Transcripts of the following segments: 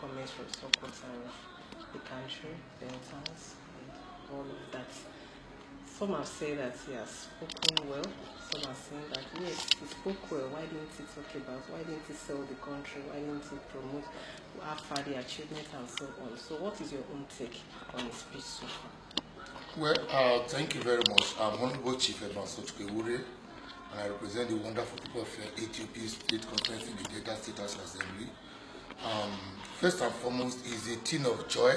comments from support of the country, the interns, and all of that. Some have said that he has spoken well. Some are saying that yes, he spoke well. Why didn't he talk about? Why didn't he sell the country? Why didn't he promote how far the achievement and so on? So, what is your own take on his speech so far? Well, thank you very much. I'm Honorable Chief Evans Ochukewure, and I represent the wonderful people of ATP State Conference in the Delta State House Assembly. First and foremost, is a thing of joy,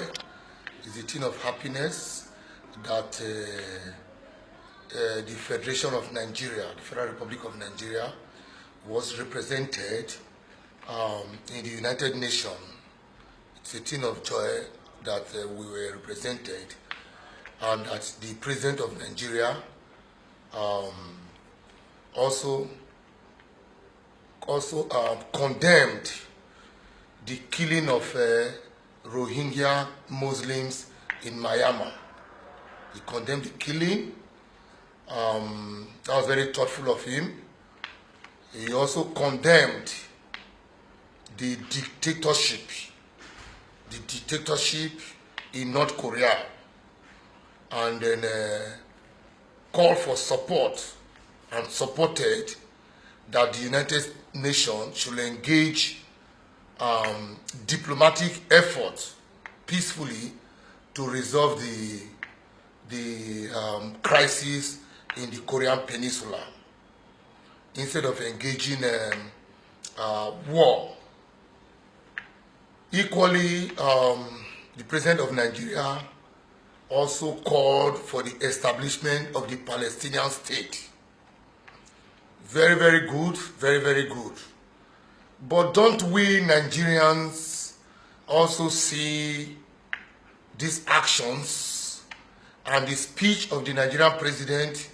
is a thing of happiness that the Federation of Nigeria, the Federal Republic of Nigeria, was represented in the United Nations. It's a thing of joy that we were represented, and that the President of Nigeria also condemned the killing of Rohingya Muslims in Myanmar. He condemned the killing. That was very thoughtful of him. He also condemned the dictatorship in North Korea, and then called for support and supported that the United Nations should engage diplomatic efforts peacefully to resolve the crisis in the Korean Peninsula instead of engaging war. Equally, the President of Nigeria also called for the establishment of the Palestinian state. Very, very good, very, very good. But don't we Nigerians also see these actions and the speech of the Nigerian president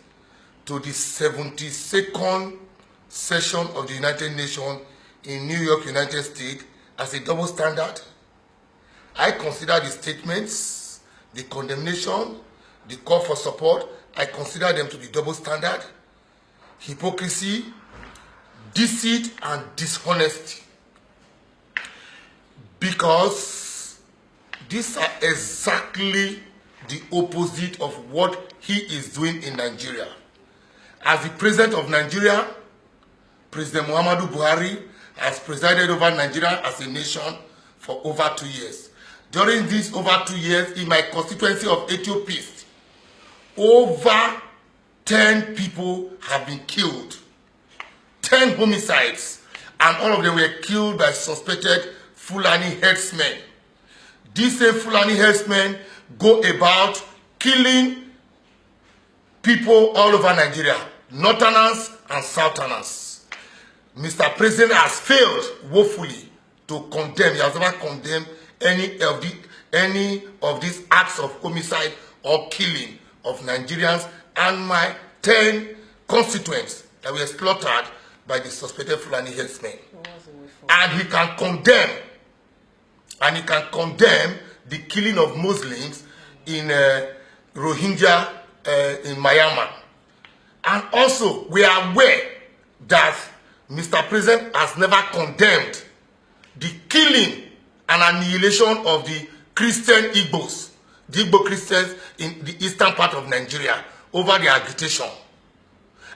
to the 72nd session of the United Nations in New York, United States, as a double standard? I consider the statements, the condemnation, the call for support, I consider them to be double standard, hypocrisy, deceit, and dishonesty. Because these are exactly the opposite of what he is doing in Nigeria. As the President of Nigeria, President Muhammadu Buhari has presided over Nigeria as a nation for over 2 years. During these over 2 years, in my constituency of Ethiopia, over 10 people have been killed. 10 homicides, and all of them were killed by suspected Fulani herdsmen. These same Fulani herdsmen go about killing people all over Nigeria, northerners and southerners. Mr. President has failed woefully to condemn. He has never condemned any of these acts of homicide or killing of Nigerians and my 10 constituents that were slaughtered by the suspected Fulani herdsmen. And he can condemn the killing of Muslims in Rohingya in Myanmar. And also, we are aware that Mr. President has never condemned the killing and annihilation of the Christian Igbos, the Igbo Christians in the eastern part of Nigeria, over the agitation.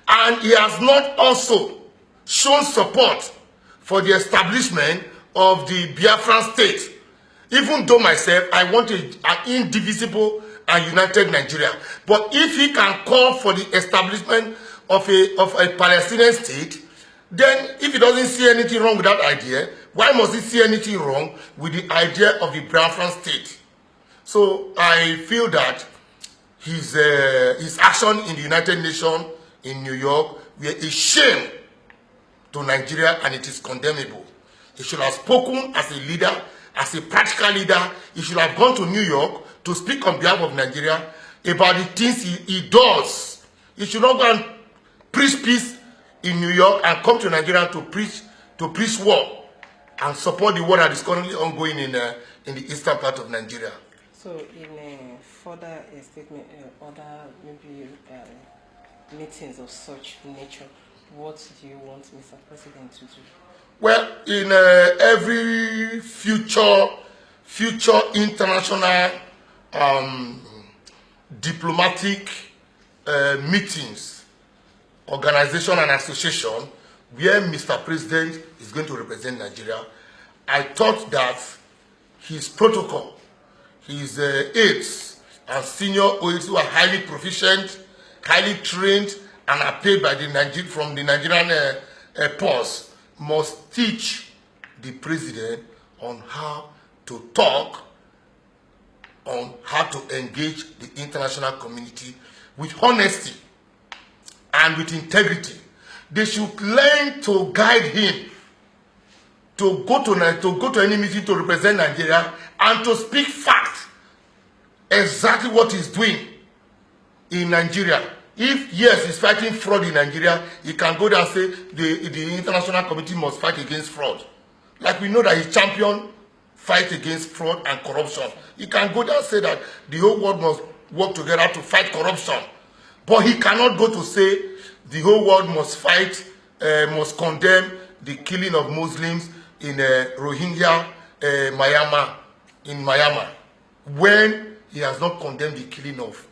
And he has not also shown support for the establishment of the Biafran state. Even though myself, I want an indivisible and united Nigeria. But if he can call for the establishment of a Palestinian state, then if he doesn't see anything wrong with that idea, why must he see anything wrong with the idea of the Biafran state? So I feel that his action in the United Nations in New York were a shame to Nigeria, and it is condemnable. He should have spoken as a leader, as a practical leader. He should have gone to New York to speak on behalf of Nigeria about the things he does. He should not go and preach peace in New York and come to Nigeria to preach war and support the war that is currently ongoing in the eastern part of Nigeria. So in further statement, other maybe meetings of such nature, what do you want Mr. President to do? Well, in every future future international diplomatic meetings, organization and association where Mr. President is going to represent Nigeria, I thought that his protocol, his aides and senior aides who are highly proficient, highly trained, and are paid by from the Nigerian pause must teach the president on how to talk, on how to engage the international community with honesty and with integrity. They should learn to guide him to go to any meeting to represent Nigeria and to speak facts, exactly what he's doing in Nigeria. If, yes, he's fighting fraud in Nigeria, he can go there and say the international community must fight against fraud. Like we know that he championed fight against fraud and corruption. He can go there and say that the whole world must work together to fight corruption. But he cannot go to say the whole world must fight, must condemn the killing of Muslims in Rohingya, Myanmar, when he has not condemned the killing of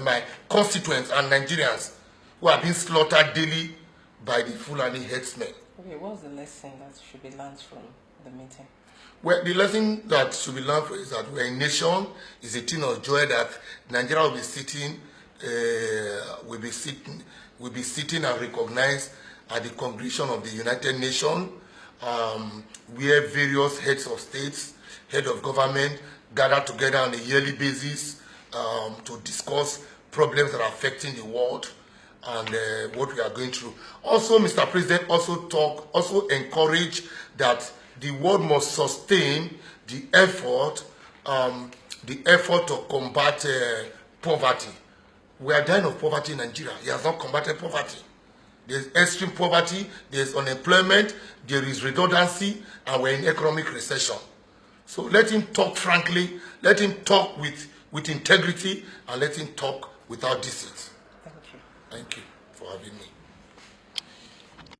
my constituents and Nigerians who are being slaughtered daily by the Fulani headsmen. Okay, what's the lesson that should be learned from the meeting? Well, the lesson that should be learned is that we're a nation. It's a thing of joy that Nigeria will be sitting, and recognized at the Congregation of the United Nations, where various heads of states, head of government gather together on a yearly basis to discuss problems that are affecting the world and what we are going through. Also, Mr. President also encouraged that the world must sustain the effort to combat poverty. We are dying of poverty in Nigeria. He has not combated poverty. There's extreme poverty, there's unemployment, there is redundancy, and we're in economic recession. So let him talk frankly, let him talk with integrity, and let him talk without deceit. Thank you. Thank you for having me.